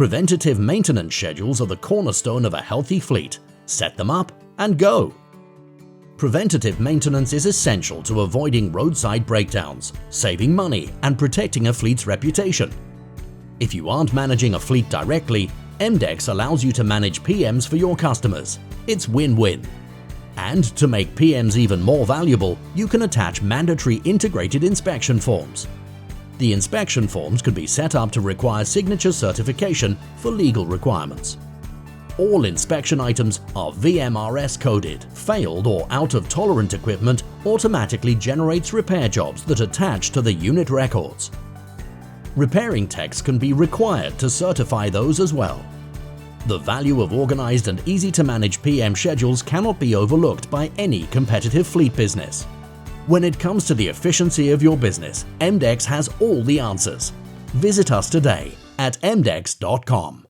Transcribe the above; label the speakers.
Speaker 1: Preventative maintenance schedules are the cornerstone of a healthy fleet. Set them up and go! Preventative maintenance is essential to avoiding roadside breakdowns, saving money, and protecting a fleet's reputation. If you aren't managing a fleet directly, EMDECS allows you to manage PMs for your customers. It's win-win. And to make PMs even more valuable, you can attach mandatory integrated inspection forms. The inspection forms could be set up to require signature certification for legal requirements. All inspection items are VMRS coded. Failed or out-of-tolerant equipment automatically generates repair jobs that attach to the unit records. Repairing techs can be required to certify those as well. The value of organized and easy-to-manage PM schedules cannot be overlooked by any competitive fleet business. When it comes to the efficiency of your business, EMDECS has all the answers. Visit us today at emdecs.com.